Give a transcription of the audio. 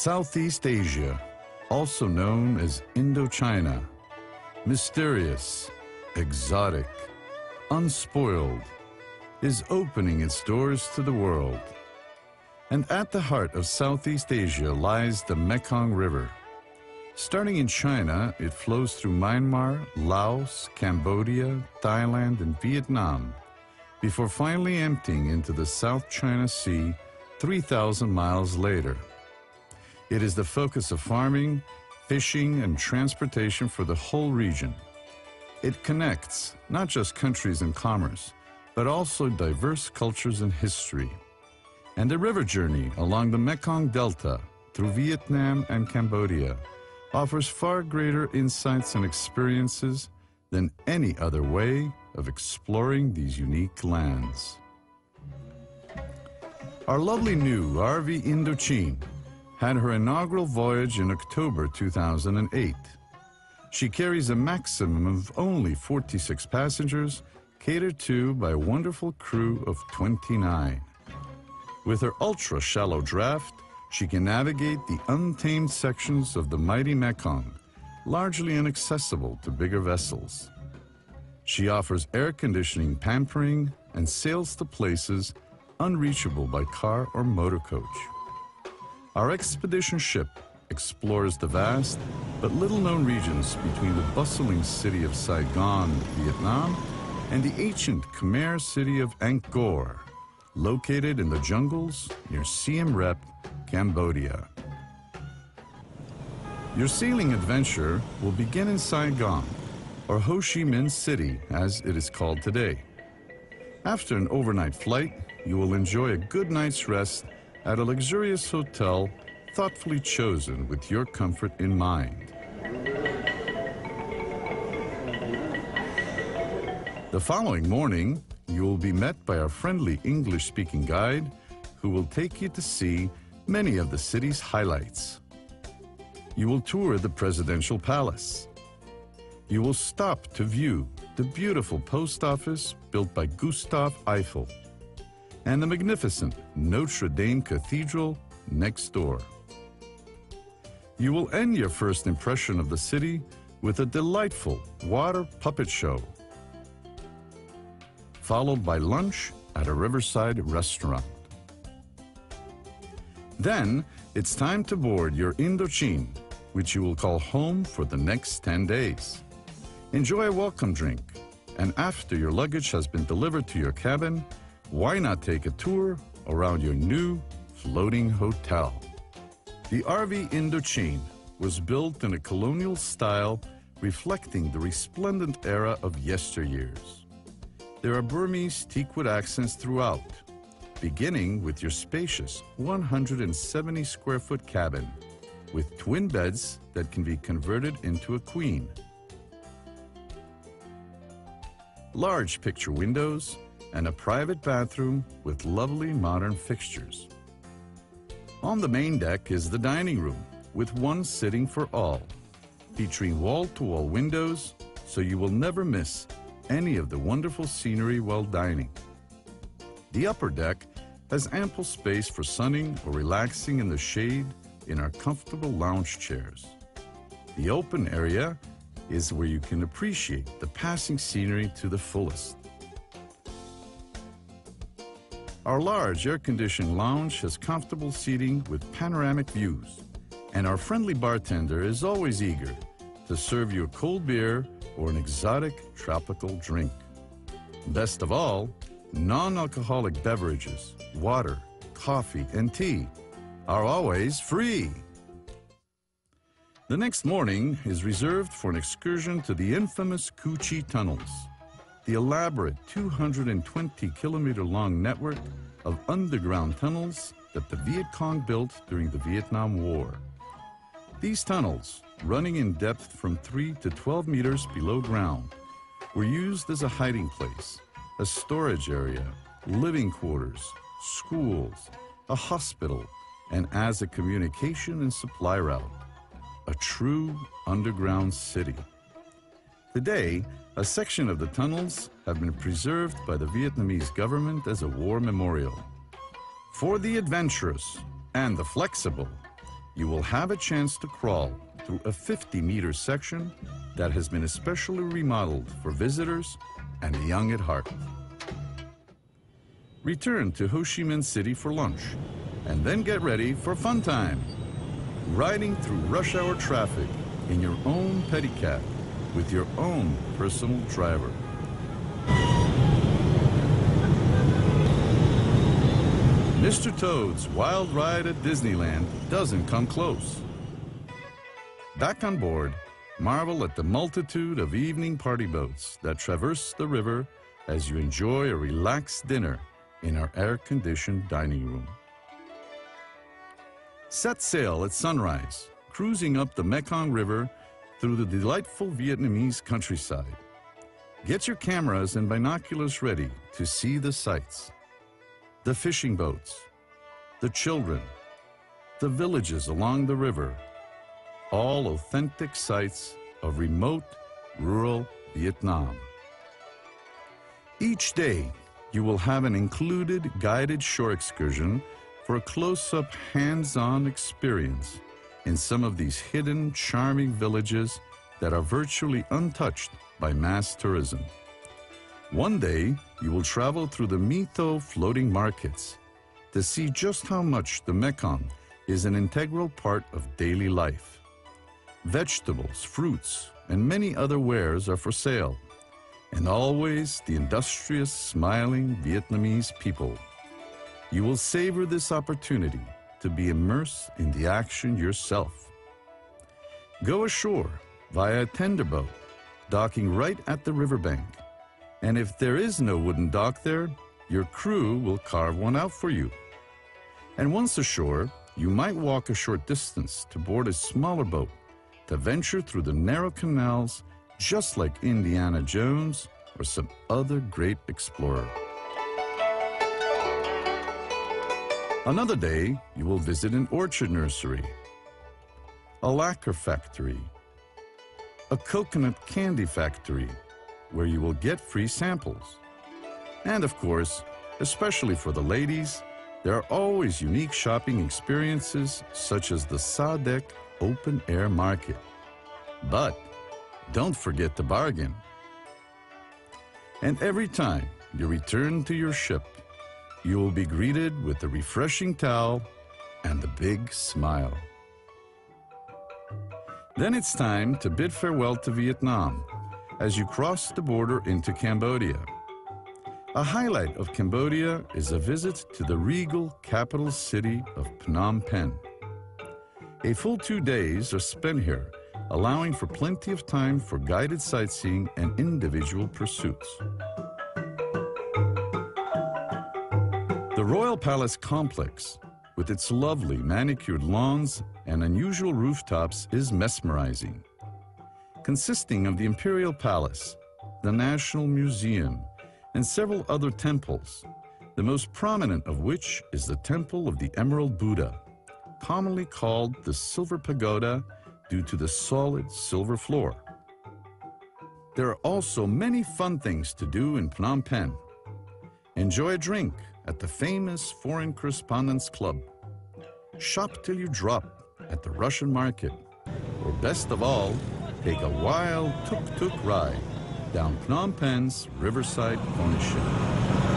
Southeast Asia, also known as Indochina, mysterious, exotic, unspoiled, is opening its doors to the world. And at the heart of Southeast Asia lies the Mekong River. Starting in China, it flows through Myanmar, Laos, Cambodia, Thailand, and Vietnam, before finally emptying into the South China Sea 3,000 miles later. It is the focus of farming, fishing, and transportation for the whole region. It connects not just countries and commerce, but also diverse cultures and history. And the river journey along the Mekong Delta through Vietnam and Cambodia offers far greater insights and experiences than any other way of exploring these unique lands. Our lovely new RV Indochine had her inaugural voyage in October 2008. She carries a maximum of only 46 passengers, catered to by a wonderful crew of 29. With her ultra-shallow draft, she can navigate the untamed sections of the mighty Mekong, largely inaccessible to bigger vessels. She offers air conditioning pampering and sails to places unreachable by car or motor coach. Our expedition ship explores the vast but little-known regions between the bustling city of Saigon, Vietnam, and the ancient Khmer city of Angkor, located in the jungles near Siem Reap, Cambodia. Your sailing adventure will begin in Saigon, or Ho Chi Minh City as it is called today. After an overnight flight, you will enjoy a good night's rest at a luxurious hotel thoughtfully chosen with your comfort in mind. The following morning, you will be met by our friendly English-speaking guide who will take you to see many of the city's highlights. You will tour the presidential palace. You will stop to view the beautiful post office built by Gustave Eiffel and the magnificent Notre Dame Cathedral next door. You will end your first impression of the city with a delightful water puppet show, followed by lunch at a riverside restaurant. Then it's time to board your Indochine, which you will call home for the next 10 days. Enjoy a welcome drink, and after your luggage has been delivered to your cabin, why not take a tour around your new floating hotel? The RV Indochine was built in a colonial style reflecting the resplendent era of yesteryears. There are Burmese teakwood accents throughout, beginning with your spacious 170-square-foot cabin with twin beds that can be converted into a queen. Large picture windows and a private bathroom with lovely modern fixtures. On the main deck is the dining room with one sitting for all, featuring wall-to-wall windows so you will never miss any of the wonderful scenery while dining. The upper deck has ample space for sunning or relaxing in the shade in our comfortable lounge chairs. The open area is where you can appreciate the passing scenery to the fullest. Our large air-conditioned lounge has comfortable seating with panoramic views, and our friendly bartender is always eager to serve you a cold beer or an exotic tropical drink. Best of all, non-alcoholic beverages, water, coffee, and tea are always free. The next morning is reserved for an excursion to the infamous Cu Chi Tunnels, the elaborate 220-kilometer-long network of underground tunnels that the Viet Cong built during the Vietnam War. These tunnels, running in depth from 3 to 12 meters below ground, were used as a hiding place, a storage area, living quarters, schools, a hospital, and as a communication and supply route. A true underground city. Today, a section of the tunnels have been preserved by the Vietnamese government as a war memorial. For the adventurous and the flexible, you will have a chance to crawl through a 50-meter section that has been especially remodeled for visitors and the young at heart. Return to Ho Chi Minh City for lunch, and then get ready for fun time. Riding through rush hour traffic in your own pedicab with your own personal driver. Mr. Toad's wild ride at Disneyland doesn't come close. Back on board, marvel at the multitude of evening party boats that traverse the river as you enjoy a relaxed dinner in our air-conditioned dining room. Set sail at sunrise, cruising up the Mekong River through the delightful Vietnamese countryside. Get your cameras and binoculars ready to see the sights. The fishing boats, the children, the villages along the river, all authentic sights of remote, rural Vietnam. Each day, you will have an included guided shore excursion for a close-up, hands-on experience in some of these hidden, charming villages that are virtually untouched by mass tourism. One day, you will travel through the My Tho floating markets to see just how much the Mekong is an integral part of daily life. Vegetables, fruits, and many other wares are for sale, and always the industrious, smiling Vietnamese people. You will savor this opportunity to be immersed in the action yourself. Go ashore via a tender boat, docking right at the riverbank. And if there is no wooden dock there, your crew will carve one out for you. And once ashore, you might walk a short distance to board a smaller boat to venture through the narrow canals just like Indiana Jones or some other great explorer. Another day, you will visit an orchard nursery, a lacquer factory, a coconut candy factory, where you will get free samples. And of course, especially for the ladies, there are always unique shopping experiences such as the Sa Dec Open Air Market. But don't forget to bargain. And every time you return to your ship, you will be greeted with a refreshing towel and a big smile. Then it's time to bid farewell to Vietnam as you cross the border into Cambodia. A highlight of Cambodia is a visit to the regal capital city of Phnom Penh. A full 2 days are spent here, allowing for plenty of time for guided sightseeing and individual pursuits. The Royal Palace complex, with its lovely manicured lawns and unusual rooftops, is mesmerizing. Consisting of the Imperial Palace, the National Museum, and several other temples, the most prominent of which is the Temple of the Emerald Buddha, commonly called the Silver Pagoda due to the solid silver floor. There are also many fun things to do in Phnom Penh. Enjoy a drink at the famous Foreign Correspondents Club. Shop till you drop at the Russian market, or best of all, take a wild tuk-tuk ride down Phnom Penh's riverside pony ship.